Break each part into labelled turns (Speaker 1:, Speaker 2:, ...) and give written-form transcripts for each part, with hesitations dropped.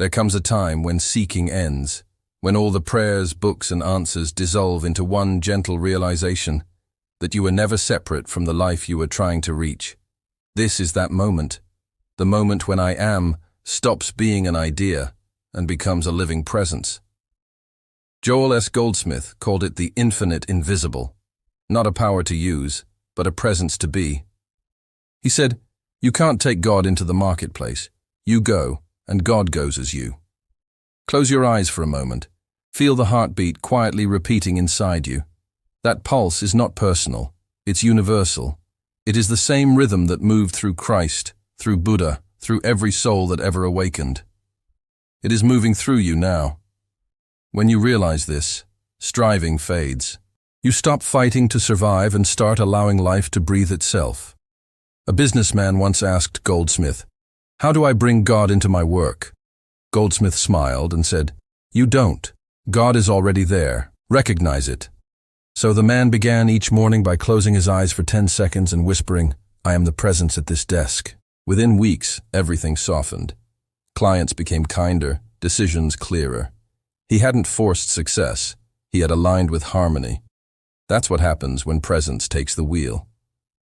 Speaker 1: There comes a time when seeking ends, when all the prayers, books, and answers dissolve into one gentle realization that you were never separate from the life you were trying to reach. This is that moment, the moment when I am stops being an idea and becomes a living presence. Joel S. Goldsmith called it the infinite invisible, not a power to use, but a presence to be. He said, "You can't take God into the marketplace. You go, and God goes as you." Close your eyes for a moment. Feel the heartbeat quietly repeating inside you. That pulse is not personal, it's universal. It is the same rhythm that moved through Christ, through Buddha, through every soul that ever awakened. It is moving through you now. When you realize this, striving fades. You stop fighting to survive and start allowing life to breathe itself. A businessman once asked Goldsmith, "How do I bring God into my work?" Goldsmith smiled and said, "You don't. God is already there. Recognize it." So the man began each morning by closing his eyes for 10 seconds and whispering, "I am the presence at this desk." Within weeks, everything softened. Clients became kinder, decisions clearer. He hadn't forced success. He had aligned with harmony. That's what happens when presence takes the wheel.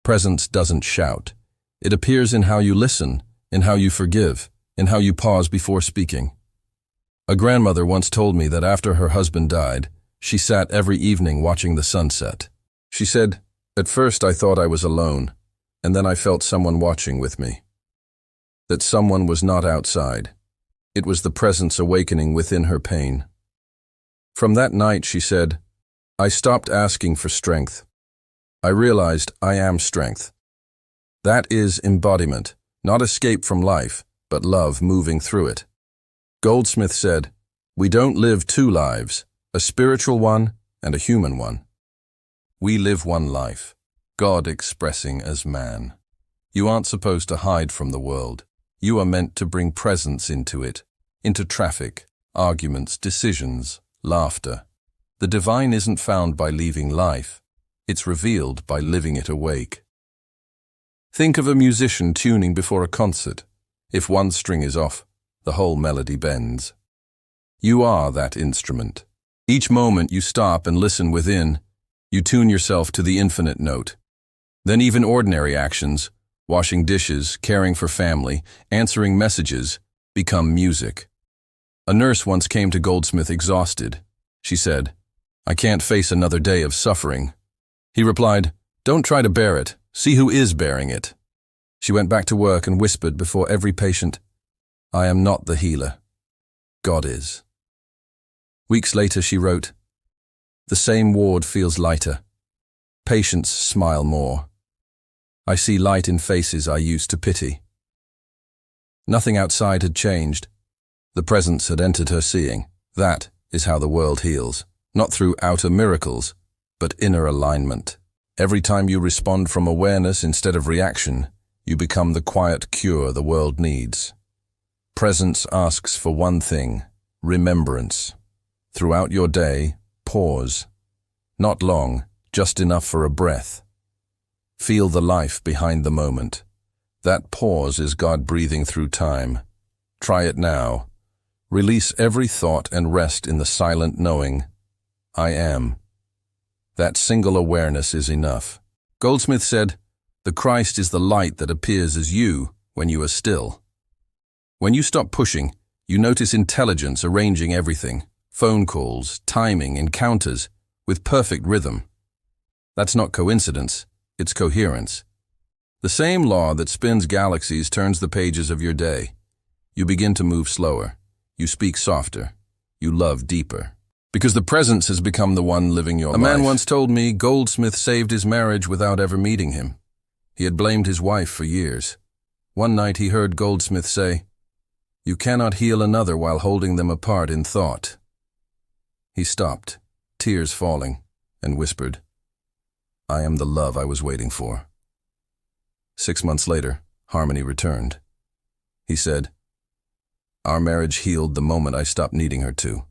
Speaker 1: Presence doesn't shout. It appears in how you listen, in how you forgive, in how you pause before speaking. A grandmother once told me that after her husband died, she sat every evening watching the sunset. She said, "At first I thought I was alone, and then I felt someone watching with me. That someone was not outside. It was the presence awakening within her pain." From that night, she said, "I stopped asking for strength. I realized I am strength." That is embodiment, not escape from life, but love moving through it. Goldsmith said, "We don't live two lives, a spiritual one and a human one. We live one life, God expressing as man." You aren't supposed to hide from the world. You are meant to bring presence into it, into traffic, arguments, decisions, laughter. The divine isn't found by leaving life. It's revealed by living it awake. Think of a musician tuning before a concert. If one string is off, the whole melody bends. You are that instrument. Each moment you stop and listen within, you tune yourself to the infinite note. Then even ordinary actions, washing dishes, caring for family, answering messages, become music. A nurse once came to Goldsmith exhausted. She said, "I can't face another day of suffering." He replied, "Don't try to bear it. See who is bearing it." She went back to work and whispered before every patient, "I am not the healer. God is." Weeks later she wrote, "The same ward feels lighter. Patients smile more. I see light in faces I used to pity." Nothing outside had changed. The presence had entered her seeing. That is how the world heals, not through outer miracles, but inner alignment. Every time you respond from awareness instead of reaction, you become the quiet cure the world needs. Presence asks for one thing, remembrance. Throughout your day, pause. Not long, just enough for a breath. Feel the life behind the moment. That pause is God breathing through time. Try it now. Release every thought and rest in the silent knowing, I am. That single awareness is enough. Goldsmith said, "The Christ is the light that appears as you when you are still." When you stop pushing, you notice intelligence arranging everything, phone calls, timing, encounters, with perfect rhythm. That's not coincidence, it's coherence. The same law that spins galaxies turns the pages of your day. You begin to move slower, you speak softer, you love deeper. Because the presence has become the one living your life. A man once told me Goldsmith saved his marriage without ever meeting him. He had blamed his wife for years. One night he heard Goldsmith say, "You cannot heal another while holding them apart in thought." He stopped, tears falling, and whispered, "I am the love I was waiting for." 6 months later, harmony returned. He said, "Our marriage healed the moment I stopped needing her to."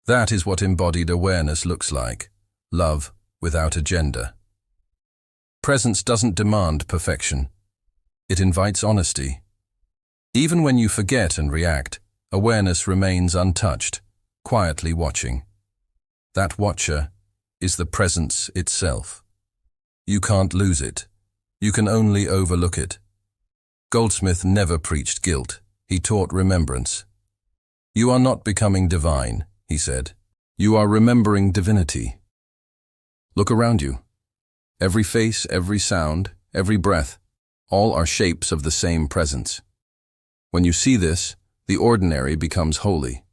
Speaker 1: That is what embodied awareness looks like, love without agenda. Presence doesn't demand perfection. It invites honesty. Even when you forget and react, awareness remains untouched, quietly watching. That watcher is the presence itself. You can't lose it. You can only overlook it. Goldsmith never preached guilt. He taught remembrance. You are not becoming divine, he said. You are remembering divinity. Look around you. Every face, every sound, every breath, all are shapes of the same presence. When you see this, the ordinary becomes holy.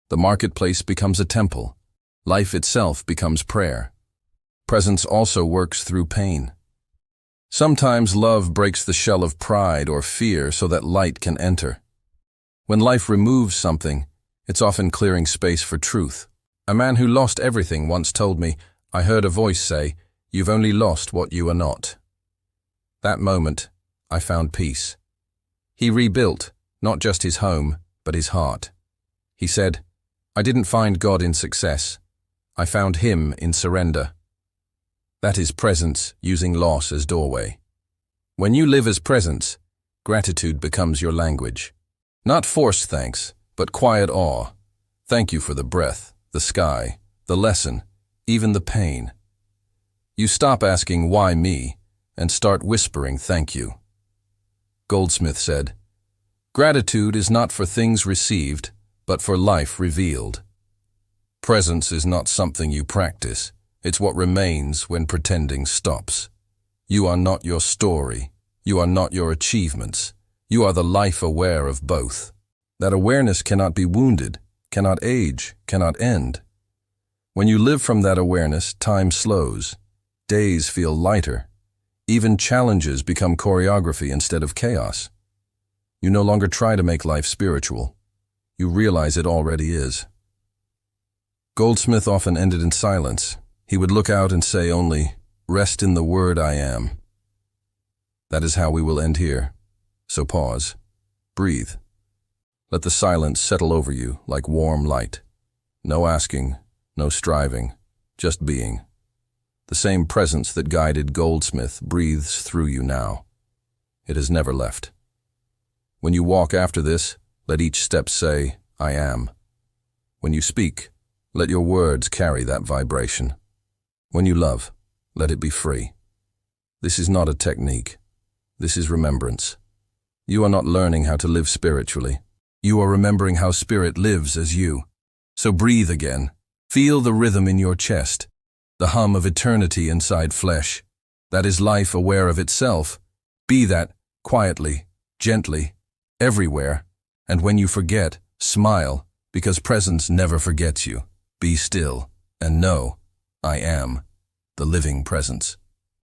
Speaker 1: The marketplace becomes a temple. Life itself becomes prayer. Presence also works through pain. Sometimes love breaks the shell of pride or fear so that light can enter. When life removes something, it's often clearing space for truth. A man who lost everything once told me, I heard a voice say, "You've only lost what you are not." That moment, I found peace. He rebuilt, not just his home, but his heart. He said, I didn't find God in success. I found Him in surrender. That is presence using loss as doorway. When you live as presence, gratitude becomes your language. Not forced thanks, but quiet awe. Thank you for the breath, the sky, the lesson, even the pain. You stop asking, why me, and start whispering thank you. Goldsmith said, gratitude is not for things received, but for life revealed. Presence is not something you practice. It's what remains when pretending stops. You are not your story. You are not your achievements. You are the life aware of both. That awareness cannot be wounded, cannot age, cannot end. When you live from that awareness, time slows. Days feel lighter. Even challenges become choreography instead of chaos. You no longer try to make life spiritual. You realize it already is. Goldsmith often ended in silence. He would look out and say only, rest in the word I am. That is how we will end here. So pause. Breathe. Let the silence settle over you like warm light. No asking, no striving, just being. The same presence that guided Goldsmith breathes through you now. It has never left. When you walk after this, let each step say, I am. When you speak, let your words carry that vibration. When you love, let it be free. This is not a technique. This is remembrance. You are not learning how to live spiritually. You are remembering how spirit lives as you. So breathe again. Feel the rhythm in your chest, the hum of eternity inside flesh. That is life aware of itself. Be that quietly, gently, everywhere. And when you forget, smile, because presence never forgets you. Be still and know, I am the living presence.